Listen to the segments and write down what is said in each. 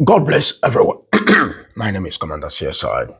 God bless everyone. My name is Commander CSI,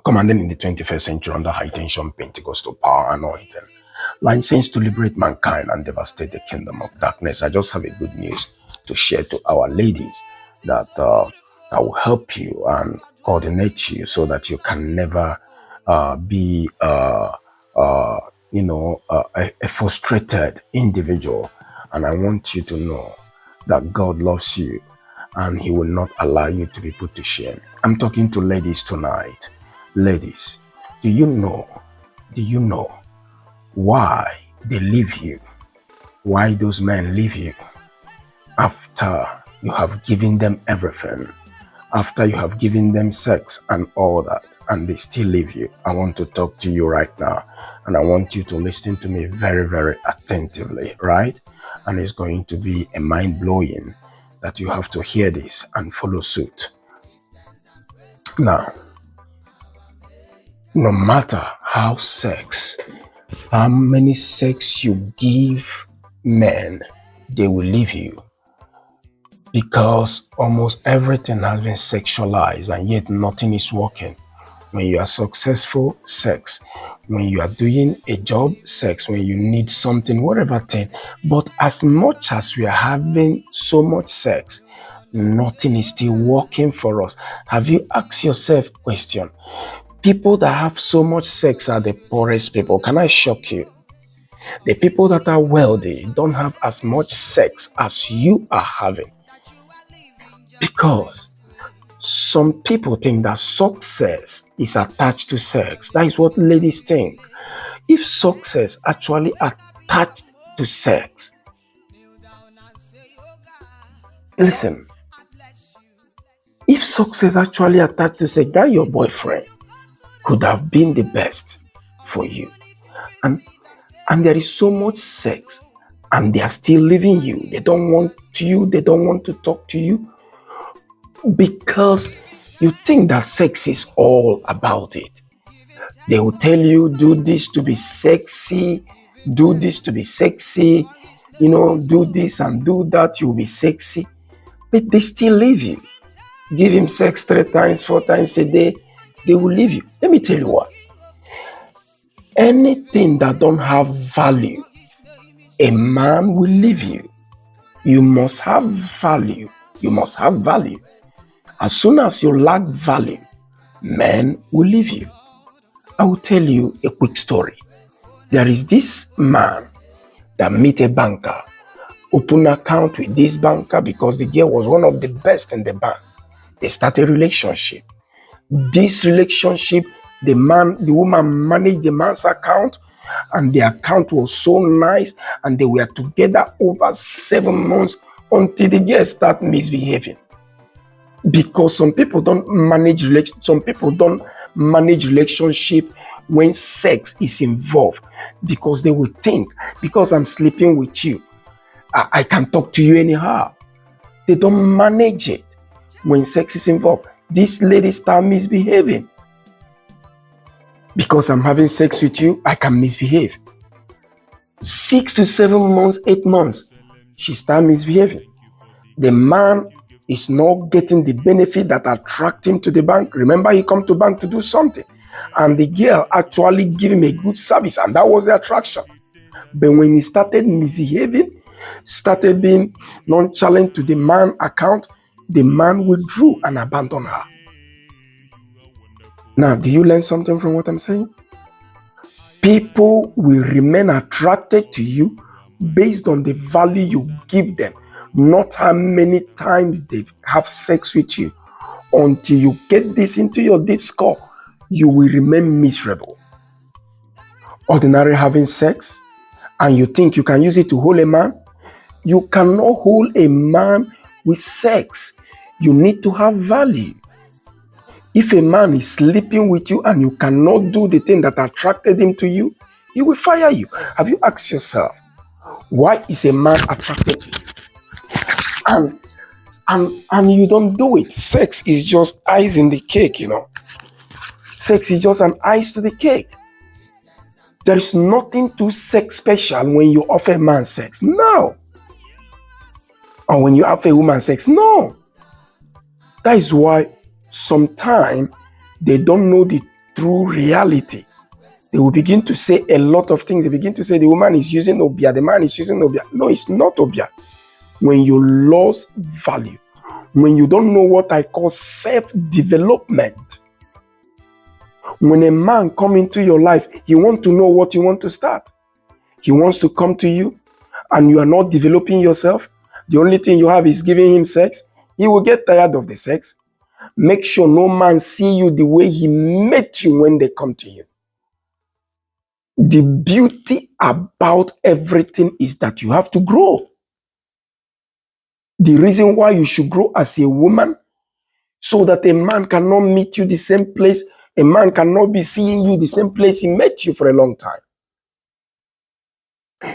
commanding in the 21st century under high tension Pentecostal power anointing, licensed to liberate mankind and devastate the kingdom of darkness. I just have a good news to share to our ladies that that will help you and coordinate you so that you can never be, a frustrated individual. And I want you to know that God loves you and he will not allow you to be put to shame. I'm talking to ladies tonight. Ladies, do you know, do you know why they leave you? Why those men leave you after you have given them everything, after you have given them sex and all that, and they still leave you? I want to talk to you right now, and I want you to listen to me very, very attentively, right? And it's going to be a mind-blowing that you have to hear this and follow suit. Now, no matter how many sex you give men, they will leave you because almost everything has been sexualized and yet nothing is working. When you are successful, sex. When you are doing a job, sex. When you need something, whatever thing. But as much as we are having so much sex, nothing is still working for us. Have you asked yourself a question? People that have so much sex are the poorest people. Can I shock you? The people that are wealthy don't have as much sex as you are having. Because some people think that success is attached to sex. That is what ladies think. If success actually attached to sex, listen, if success actually attached to sex, that your boyfriend could have been the best for you. And there is so much sex and they are still leaving you. They don't want you, they don't want to talk to you because you think that sex is all about it. They will tell you, do this to be sexy, do this to be sexy, do this and do that, you'll be sexy. But they still leave you. Give him sex 3 times, 4 times a day, they will leave you. Let me tell you what. Anything that don't have value, a man will leave you. You must have value. You must have value. As soon as you lack value, men will leave you. I will tell you a quick story. There is this man that met a banker, open account with this banker because the girl was one of the best in the bank. They started a relationship. This relationship, the woman managed the man's account, and the account was so nice, and they were together over 7 months until the girl started misbehaving. Because some people don't manage relationship when sex is involved, because they will think because I'm sleeping with you, I can talk to you anyhow. They don't manage it when sex is involved. This lady start misbehaving. Because I'm having sex with you, I can misbehave. 6 to 7 months, 8 months, she start misbehaving. The man is not getting the benefit that attract him to the bank. Remember, he come to bank to do something, and the girl actually give him a good service, and that was the attraction. But when he started misbehaving, started being nonchalant to the man account, the man withdrew and abandoned her. Now, do you learn something from what I'm saying? People will remain attracted to you based on the value you give them, not how many times they have sex with you. Until you get this into your deep skull, you will remain miserable. Ordinary having sex, and you think you can use it to hold a man? You cannot hold a man with sex. You need to have value. If a man is sleeping with you and you cannot do the thing that attracted him to you, he will fire you. Have you asked yourself, why is a man attracted to you? And you don't do it. Sex is just ice in the cake, Sex is just an ice to the cake. There is nothing too sex special when you offer a man sex. No. Or when you offer a woman sex. No. That is why sometimes they don't know the true reality. They will begin to say a lot of things. They begin to say the woman is using Obia, the man is using Obia. No, it's not Obia. When you lose value, when you don't know what I call self-development, when a man come into your life, he wants to know what you want to start. He wants to come to you and you are not developing yourself. The only thing you have is giving him sex. He will get tired of the sex. Make sure no man see you the way he met you when they come to you. The beauty about everything is that you have to grow. The reason why you should grow as a woman, so that a man cannot meet you the same place. A man cannot be seeing you the same place he met you for a long time.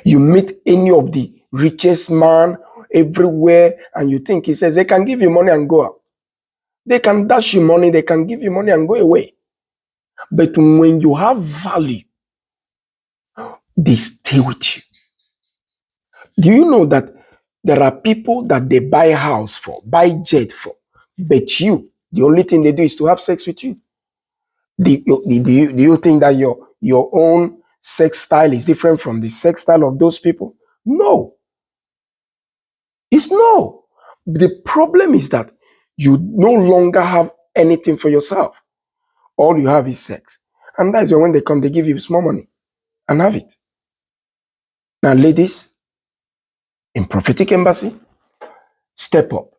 You meet any of the richest man everywhere and you think he says they can give you money and go out. They can dash you money, they can give you money and go away. But when you have value, they stay with you. Do you know that there are people that they buy a house for, buy jet for, but you, the only thing they do is to have sex with you? Do you think that your own sex style is different from the sex style of those people? No. It's no. The problem is that you no longer have anything for yourself. All you have is sex. And that's when they come, they give you small money and have it. Now, ladies, in Prophetic Embassy, step up.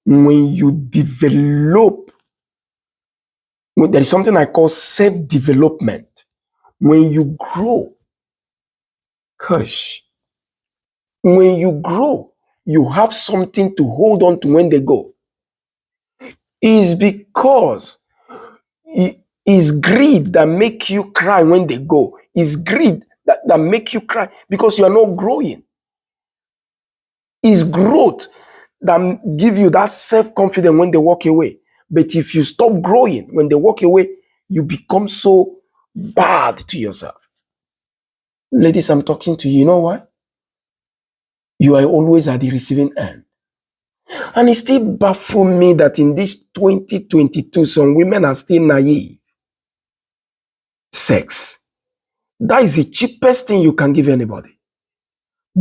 When you develop, there is something I call self-development. When you grow, gosh, when you grow, you have something to hold on to when they go. It's because it's greed that make you cry when they go. It's greed that make you cry because you are not growing. It's growth that give you that self-confidence when they walk away. But if you stop growing, when they walk away, you become so bad to yourself. Ladies, I'm talking to you. You know why? You are always at the receiving end. And it still baffles me that in this 2022, some women are still naive. Sex. That is the cheapest thing you can give anybody.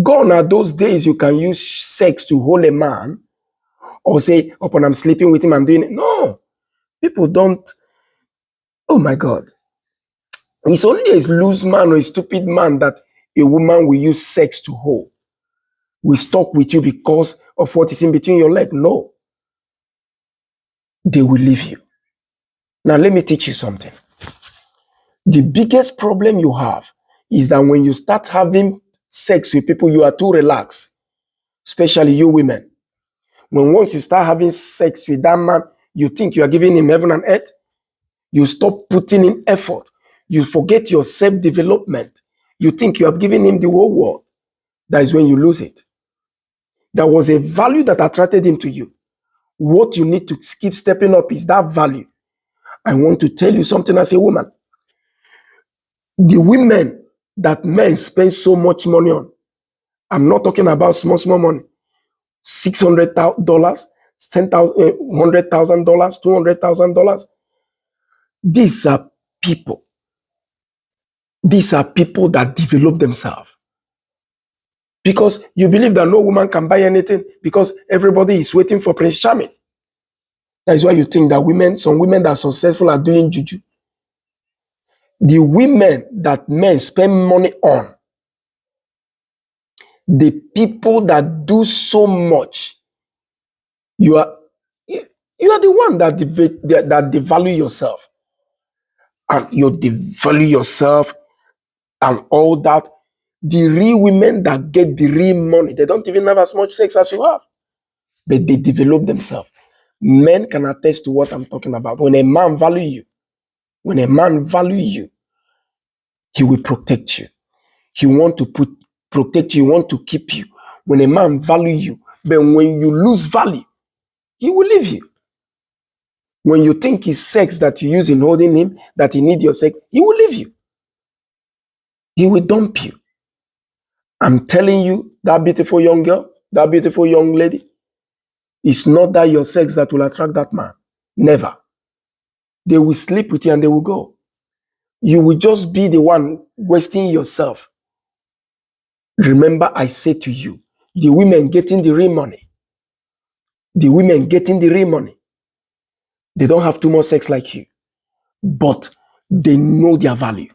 Gone are those days you can use sex to hold a man or say, upon I'm sleeping with him, I'm doing it. No. People don't. Oh my God. It's only a loose man or a stupid man that a woman will use sex to hold. Will stuck with you because of what is in between your legs. No. They will leave you. Now, let me teach you something. The biggest problem you have is that when you start having sex with people, you are too relaxed, especially you women. When once you start having sex with that man, you think you are giving him heaven and earth. You stop putting in effort. You forget your self-development. You think you have given him the whole world. That is when you lose it. There was a value that attracted him to you. What you need to keep stepping up is that value. I want to tell you something as a woman. The women that men spend so much money on, I'm not talking about small money, $600,000, $100,000, $200,000. These are people. These are people that develop themselves. Because you believe that no woman can buy anything because everybody is waiting for Prince Charming. That is why you think that some women that are successful are doing juju. The women that men spend money on, the people that do so much, you are the one that devalue yourself. And you devalue yourself and all that. The real women that get the real money, they don't even have as much sex as you have. But they develop themselves. Men can attest to what I'm talking about. When a man value you, he will protect you. He want to protect you, he want to keep you. When a man value you, but when you lose value, he will leave you. When you think it's sex that you use in holding him, that he need your sex, he will leave you. He will dump you. I'm telling you, that beautiful young girl, that beautiful young lady, It's not that your sex that will attract that man. Never. They will sleep with you and they will go. You will just be the one wasting yourself. Remember, I say to you, the women getting the real money. The women getting the real money. They don't have too much sex like you, but they know their value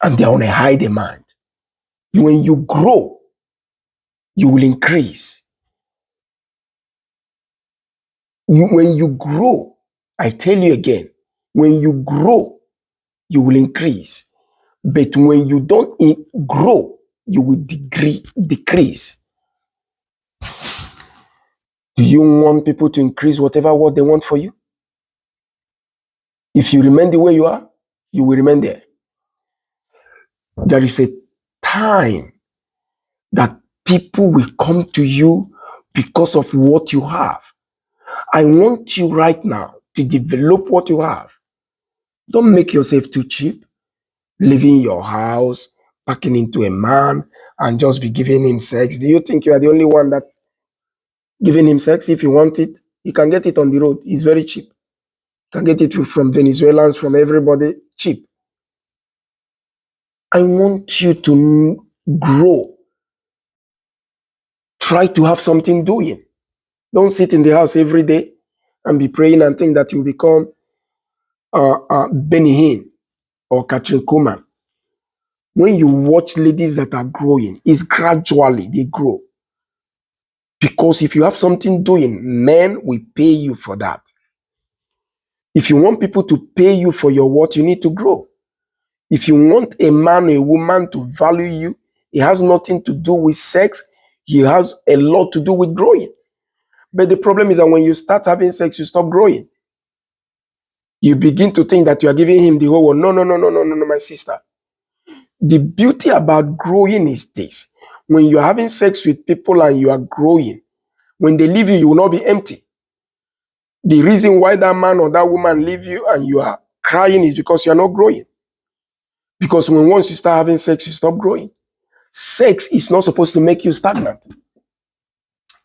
and they're on a high demand. When you grow, you will increase. When you grow, I tell you again, when you grow, you will increase. But when you don't grow, you will decrease. Do you want people to increase whatever what they want for you? If you remain the way you are, you will remain there. There is a time that people will come to you because of what you have. I want you right now to develop what you have. Don't make yourself too cheap, leaving your house, packing into a man, and just be giving him sex. Do you think you are the only one that giving him sex? If you want it, you can get it on the road. It's very cheap. You can get it from Venezuelans, from everybody, cheap. I want you to grow. Try to have something doing. Don't sit in the house every day and be praying and think that you become Benny Hinn or Catherine Kuhlman. When you watch ladies that are growing, it's gradually they grow. Because if you have something doing, men will pay you for that. If you want people to pay you for your work, you need to grow. If you want a man or a woman to value you, it has nothing to do with sex. It has a lot to do with growing. But the problem is that when you start having sex, you stop growing. You begin to think that you are giving him the whole world. No, my sister. The beauty about growing is this. When you're having sex with people and you are growing, when they leave you, you will not be empty. The reason why that man or that woman leave you and you are crying is because you are not growing. Because when once you start having sex, you stop growing. Sex is not supposed to make you stagnant.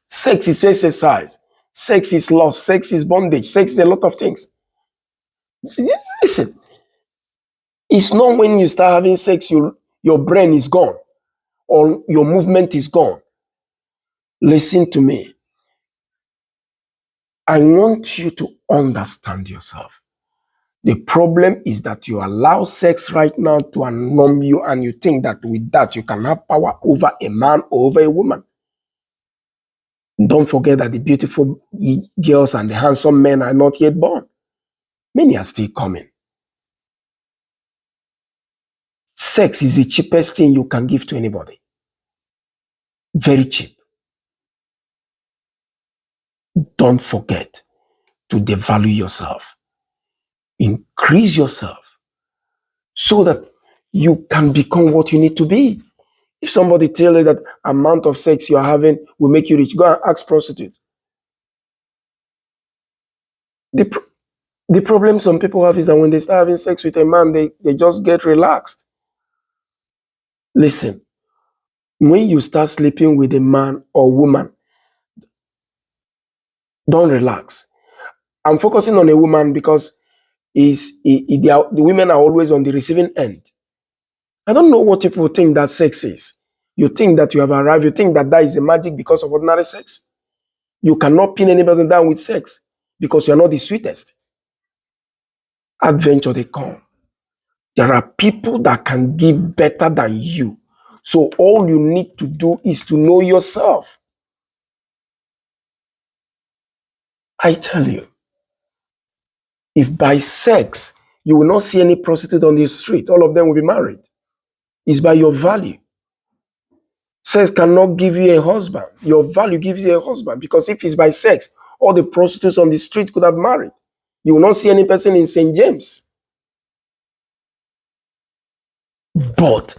Sex is exercise. Sex is loss. Sex is bondage. Sex is a lot of things. Listen, it's not when you start having sex, your brain is gone or your movement is gone. Listen to me. I want you to understand yourself. The problem is that you allow sex right now to numb you and you think that with that you can have power over a man or over a woman. Don't forget that the beautiful girls and the handsome men are not yet born. Many are still coming. Sex is the cheapest thing you can give to anybody. Very cheap. Don't forget to devalue yourself. Increase yourself so that you can become what you need to be. If somebody tells you that amount of sex you are having will make you rich, go and ask prostitutes. The problem some people have is that when they start having sex with a man, they just get relaxed. Listen, when you start sleeping with a man or woman, don't relax. I'm focusing on a woman because the women are always on the receiving end. I don't know what people think that sex is. You think that you have arrived. You think that is the magic because of ordinary sex. You cannot pin anybody down with sex because you're not the sweetest. Adventure they come. There are people that can give better than you. So all you need to do is to know yourself. I tell you, if by sex you will not see any prostitute on the street, all of them will be married. It's by your value. Sex cannot give you a husband. Your value gives you a husband, because if it's by sex, all the prostitutes on the street could have married. You will not see any person in St. James. But